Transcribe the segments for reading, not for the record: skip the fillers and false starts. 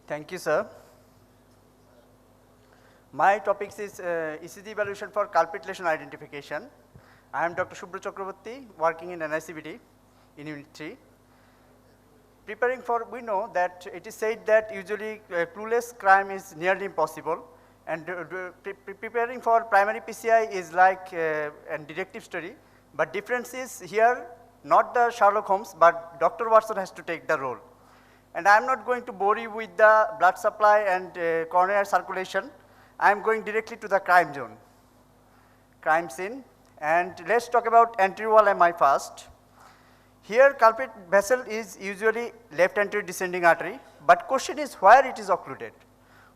Thank you, sir. My topic is ECG evaluation for culprit lesion identification. I am Dr. Shubhra Chakraborty, working in NICVT in Unit 3. Preparing for, we know that it is said that usually clueless crime is nearly impossible, and preparing for primary PCI is like a detective story, but difference is here not the Sherlock Holmes, but Dr. Watson has to take the role. And I am not going to bore you with the blood supply and coronary circulation. I am going directly to the crime zone, crime scene. And let's talk about anterior wall MI first. Here culprit vessel is usually left anterior descending artery, but question is where it is occluded,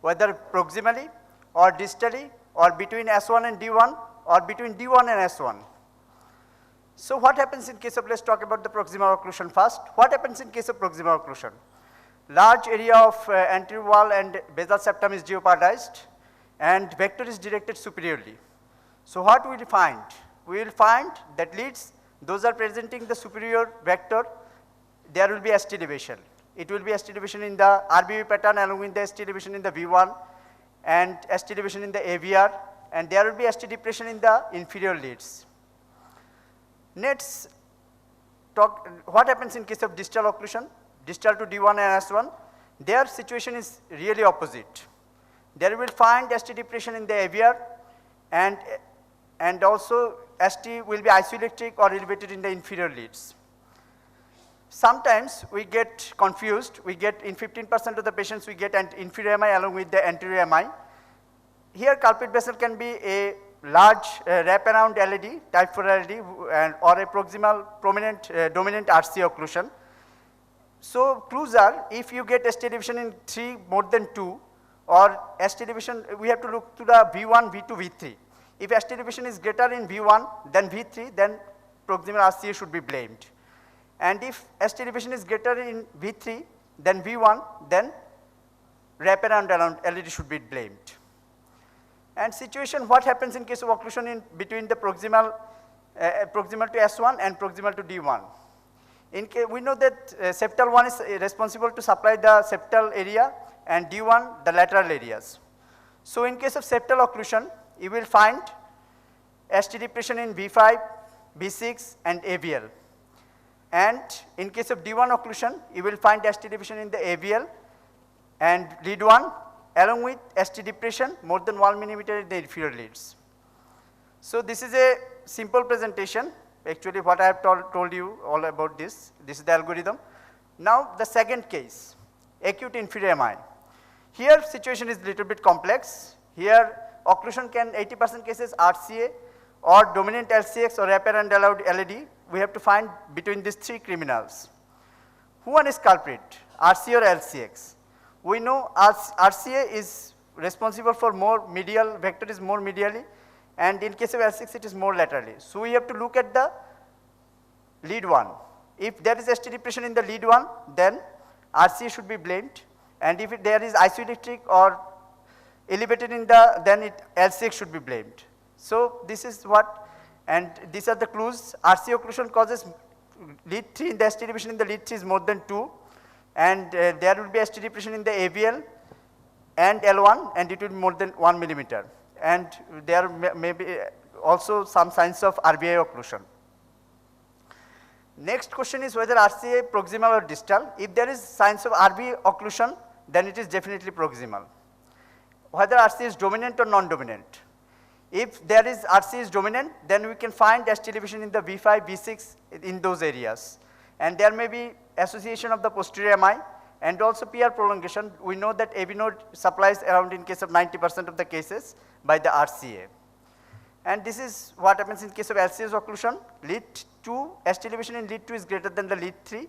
whether proximally or distally or between S1 and D1 or between D1 and S1. So what happens in case of, let's talk about the proximal occlusion first. What happens in case of proximal occlusion? Large area of anterior wall and basal septum is jeopardized and vector is directed superiorly. So what we will find? We will find that leads, those are presenting the superior vector, there will be ST elevation. It will be ST elevation in the RBV pattern along with the ST elevation in the V1 and ST elevation in the AVR, and there will be ST depression in the inferior leads. Next, talk what happens in case of distal occlusion, distal to D1 and S1. Their situation is really opposite. There you will find ST depression in the AVR and also ST will be isoelectric or elevated in the inferior leads. Sometimes we get confused, we get in 15% of the patients we get an inferior MI along with the anterior MI. Here culprit vessel can be a large wraparound LED, type 4 LED or a proximal prominent dominant RC occlusion. So clues are, if you get ST division in 3 more than 2 or ST division, we have to look to the V1, V2, V3. If ST division is greater in V1 than V3, then proximal RCA should be blamed. And if ST division is greater in V3 than V1, then wraparound around LED should be blamed. And situation, what happens in case of occlusion in between the proximal to S1 and proximal to D1. We know that septal 1 is responsible to supply the septal area and D1 the lateral areas. So in case of septal occlusion, you will find ST depression in V5, V6 and AVL. And in case of D1 occlusion, you will find ST depression in the AVL and lead 1 along with ST depression more than 1 millimeter in the inferior leads. So this is a simple presentation. Actually what I have told you all about this is the algorithm. Now the second case, acute inferior MI. Here situation is little bit complex. Here occlusion can 80% cases RCA or dominant LCX or wraparound allowed LED. We have to find between these 3 criminals. Who one is culprit, RCA or LCX? We know RCA is responsible for more medial, vector is more medially, and in case of LCX it is more laterally. So we have to look at the lead 1. If there is ST depression in the lead 1, then RCA should be blamed, and if there is isoelectric or elevated in the, then LCX should be blamed. So this is what, and these are the clues. RCA occlusion causes lead 3 in the ST depression in the lead 3 is more than 2, and there will be ST depression in the AVL and L1, and it will be more than 1 millimeter. And there may be also some signs of RBI occlusion. Next question is whether RCA proximal or distal. If there is signs of RB occlusion, then it is definitely proximal. Whether RCA is dominant or non-dominant. If there is RCA is dominant, then we can find ST elevation in the V5, V6 in those areas. And there may be association of the posterior MI and also PR prolongation. We know that AV node supplies around in case of 90% of the cases by the RCA. And this is what happens in case of LCS occlusion. Lead 2, ST elevation in lead 2 is greater than the lead 3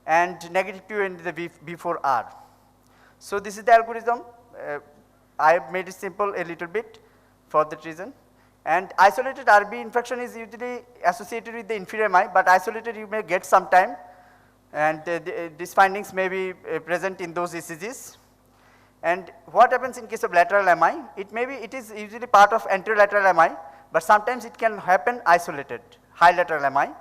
and -2 in the V4R. So this is the algorithm. I have made it simple a little bit for that reason. And isolated RB infection is usually associated with the inferior MI, but isolated you may get some time, and these findings may be present in those ECGs. And what happens in case of lateral MI? It is usually part of anterolateral MI, but sometimes it can happen isolated, high lateral MI.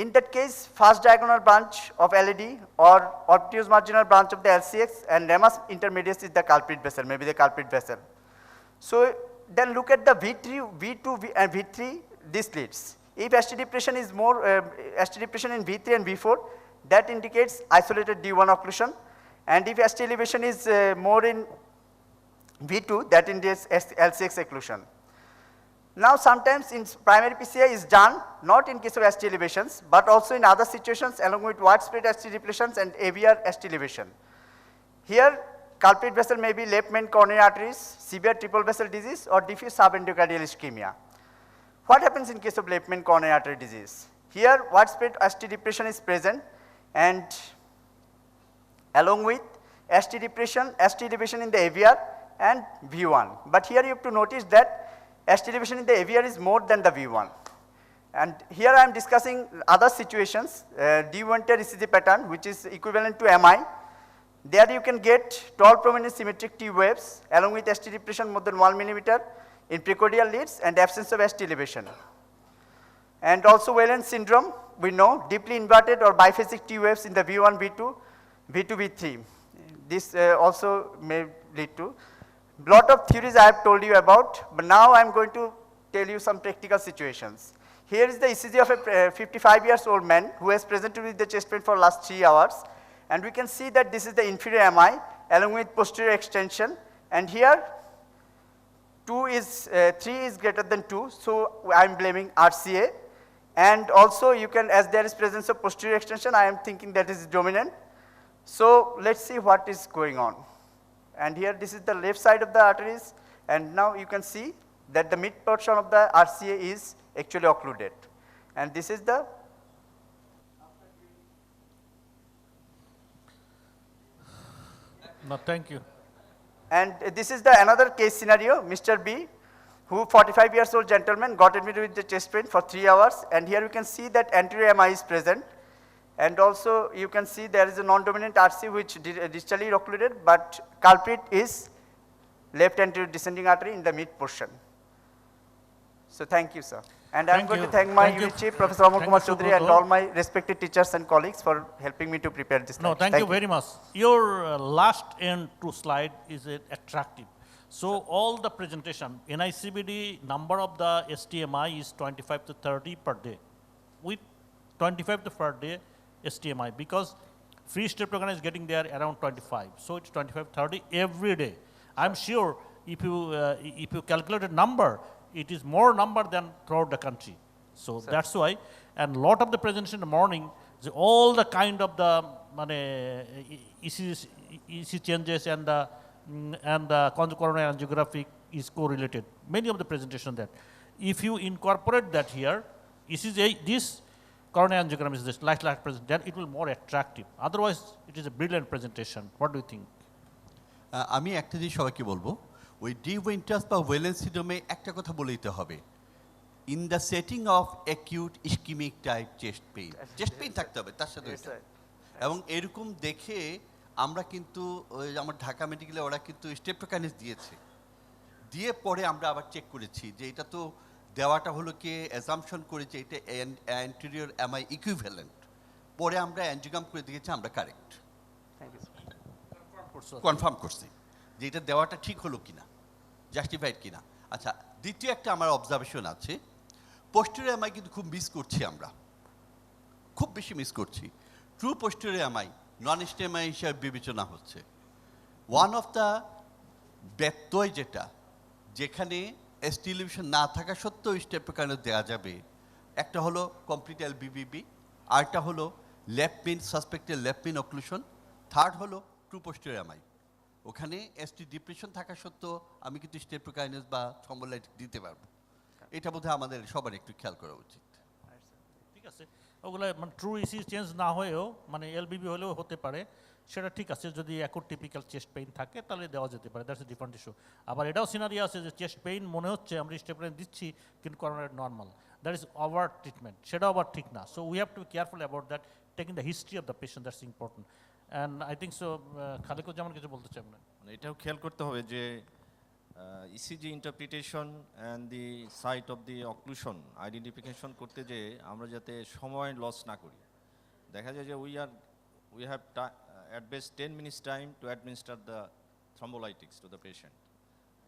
In that case, first diagonal branch of LED or obtuse marginal branch of the LCX and ramus intermedius is the culprit vessel, maybe the culprit vessel. So then look at the V3, V2, and V3, these leads. If ST depression is more, ST depression in V3 and V4, that indicates isolated D1 occlusion. And if ST elevation is more in V2, that indicates LCX occlusion. Now sometimes in primary PCI is done, not in case of ST elevations, but also in other situations along with widespread ST depletions and AVR ST elevation. Here, culprit vessel may be left main coronary arteries, severe triple vessel disease or diffuse subendocardial ischemia. What happens in case of left main coronary artery disease? Here, widespread ST depression is present and along with ST depression, ST elevation in the AVR and V1. But here you have to notice that ST elevation in the AVR is more than the V1. And here I am discussing other situations, D1 ECG pattern, which is equivalent to MI. There you can get tall prominent symmetric T waves along with ST depression more than 1 millimeter in precordial leads and absence of ST elevation. And also Whelan syndrome, we know deeply inverted or biphasic T waves in the V1, V2, V2, V3. This also may lead to. Lot of theories I have told you about, but now I am going to tell you some practical situations. Here is the ECG of a 55 years old man who has presented with the chest pain for last 3 hours. And we can see that this is the inferior MI along with posterior extension. And here 3 is greater than 2, so I am blaming RCA. And also you can, as there is presence of posterior extension, I am thinking that is dominant. So let's see what is going on. And here this is the left side of the arteries, and now you can see that the mid portion of the RCA is actually occluded. And this is the No, thank you. And this is the another case scenario, Mr. B, who 45 years old gentleman got admitted with the chest pain for 3 hours, and here you can see that anterior MI is present. And also you can see there is a non-dominant RC which distally occluded, but culprit is left anterior descending artery in the mid portion. So thank you, sir. And I am going to thank my unit chief, Professor Amar Kumar Chaudhary, and all my respected teachers and colleagues for helping me to prepare this. No, thank you very much. Your last end to slide is attractive. So all the presentation, NICBD number of the STMI is 25 to 30 per day. With 25 to 30 day STMI, because free streptococcus is getting there around 25. So it's 25, 30 every day. I'm sure if you calculated number, it is more number than throughout the country. So that's why, and lot of the presentation in the morning, all the kind of the EC changes and the coronary angiographic is correlated. Many of the presentation that, if you incorporate that here, this coronary angiogram is this like present, then it will more attractive. Otherwise, it is a brilliant presentation. What do you think? আমি একটা জিনিস সবাইকে বলবো, ওই D winters বা ওয়েলেন সিন্ড্রোমে একটা কথা বলে দিতে হবে, in the setting of acute ischaemic type chest pain থাকতে হবে তার সাথে। এবং এরকম দেখে আমরা কিন্তু ওই আমার ঢাকা মেডিকেলে ওরা কিন্তু স্ট্রেপ্টোকাইনেস দিয়েছে, দিয়ে পরে আমরা আবার চেক করেছি যে এটা তো দেওয়াটা হলো কি অ্যাজাম্পশন করেছে এটা অ্যান্টেরিয়র এমআই ইকুইভ্যালেন্ট, পরে আমরা অ্যাঞ্জিওগ্রাম করে দিয়েছি আমরা কারেক্ট কনফার্ম করছি যে এটা দেওয়াটা ঠিক হলো কিনা, জাস্টিফাইড কিনা। আচ্ছা, দ্বিতীয় একটা আমার অবজারভেশন আছে, পোস্টেরিয়র এমআই কিন্তু খুব মিস করছি আমরা, খুব বেশি মিস করছি। ট্রু পোস্টেরিয়র এমআই নন স্টেমাই হিসাবে বিবেচনা হচ্ছে। ওয়ান অফ দ্য ব্যত্যয় যেটা, যেখানে এসটি এলিভেশন না থাকা সত্ত্বেও স্টেপ্টোকাইনেস দেওয়া যাবে, একটা হলো কমপ্লিট এলবিবিবি, আরেকটা হলো লেফট মিন সাসপেক্টেড লেফট মিন অক্লুশন, থার্ড হলো ট্রু পোস্টেরিয়র এমআই। ওখানে এসটি ডিপ্রেশন থাকা সত্ত্বেও আমি কিন্তু স্টেপ্টোকাইনেস বা থ্রম্বোলাইটিস দিতে পারবো। এটা বোধহয় আমাদের সবার একটু খেয়াল করা উচিত। ঠিক আছে, ওগুলো মানে ট্রু ইসি চেঞ্জ না হয়েও মানে এলবিবি হলেও হতে পারে, সেটা ঠিক আছে। যদি অ্যাকুট টিপিক্যাল চেস্ট পেইন থাকে তাহলে দেওয়া যেতে পারে, দ্যাটস এ ডিফারেন্ট ইস্যু। আবার এটাও সিনারি আছে যে চেস্ট পেইন মনে হচ্ছে আমরা স্টেপলাইন দিচ্ছি কিন্তু coronary normal, that is over treatment, সেটাও আবার ঠিক না। So we have to be careful about that, taking the history of the patient, that's important. And I think so Khalequzzaman কিছু বলতে চাই না। মানে এটাও খেয়াল করতে হবে যে ECG interpretation and the site of the occlusion identification করতে যে আমরা যাতে সময় লস না করি দেখা যায় যে we have at best 10 minutes time to administer the thrombolytics to the patient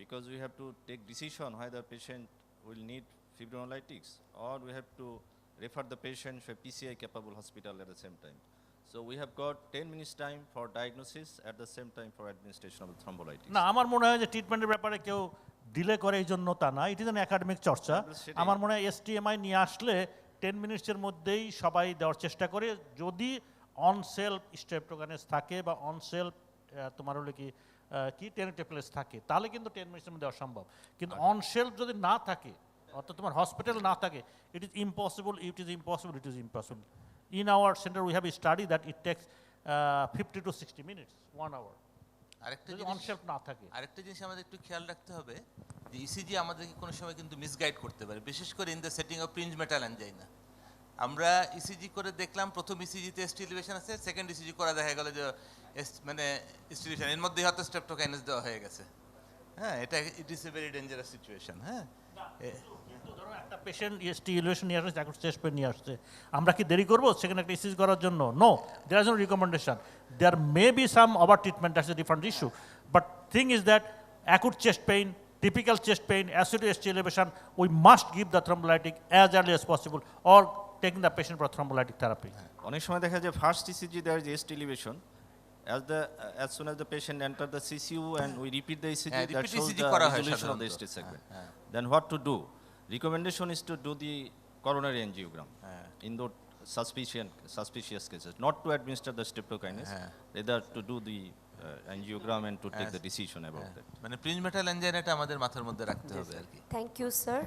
because we have to take decision whether patient will need fibrinolytics or we have to refer the patient to a PCI capable hospital at the same time. So we have got 10 minutes time for diagnosis at the same time for administration of the thrombolytics. না আমার মনে হয় যে ট্রিটমেন্টের ব্যাপারে কেউ delay করে এই জন্য তা না, ইট ইজ অ্যান একাডেমিক চর্চা। সেটাই। আমার মনে হয় এসটিএমআই নিয়ে আসলে 10 মিনিটসের মধ্যেই সবাই দেওয়ার চেষ্টা করে, যদি অন সেলফ স্ট্রেপ্টোকাইনেস থাকে বা অন সেলফ তোমার হলো কি টেনেটেপ্লেস থাকে, তাহলে কিন্তু 10 মিনিটের মধ্যে দেওয়া সম্ভব। কিন্তু অন সেলফ যদি না থাকে, অর্থাৎ তোমার হসপিটাল না থাকে, it is impossible, In our center, we have a study that it takes 50 to 60 minutes, 1 hour. আরেকটা যদি জিনিস on shelf না থাকে। আরেকটা জিনিস আমাদের একটু খেয়াল রাখতে হবে যে ইসিজি আমাদেরকে কোনো সময় কিন্তু মিসগাইড করতে পারে, বিশেষ করে in the setting of Prinzmetal angina. আমরা ইসিজি করে দেখলাম প্রথম ইসিজিতে এসটি এলিভেশন আছে, সেকেন্ড ইসিজি করা দেখা গেল যে মানে স্টিলিভেশন এর মধ্যেই হয়তো স্ট্রেপ্টোকাইনেস দেওয়া হয়ে গেছে। হ্যাঁ, এটা it is a very dangerous situation. হ্যাঁ, কিন্তু ধরো একটা পেশেন্ট এসটি ইভ্যালুয়েশন নিয়ে আসছে, এখন চেস্ট পেন নিয়ে আসছে, আমরা কি দেরি করবো সেখানে একটা ইসিজি করার জন্য? No, there is no recommendation. There may be some over treatment, that's a different issue, but thing is that acute chest pain, typical chest pain, acute ST elevation, we must give the thrombolytic as early as possible or taking the patient for thrombolytic therapy. অনেক সময় দেখা যায় first ECG there is ST elevation as soon as the patient enter the CCU and we repeat the ECG, that repeat shows ECG the করা হয় resolution of the সাধারণত। ST segment. Then what to do? Recommendation is to do the coronary angiogram in the suspicious cases, not to administer the streptokinase, rather to do the angiogram and to take the decision about that. মানে প্রিঞ্জ metal অ্যানজাইনাটা আমাদের মাথার মধ্যে রাখতে হবে আর কি। Thank you, sir.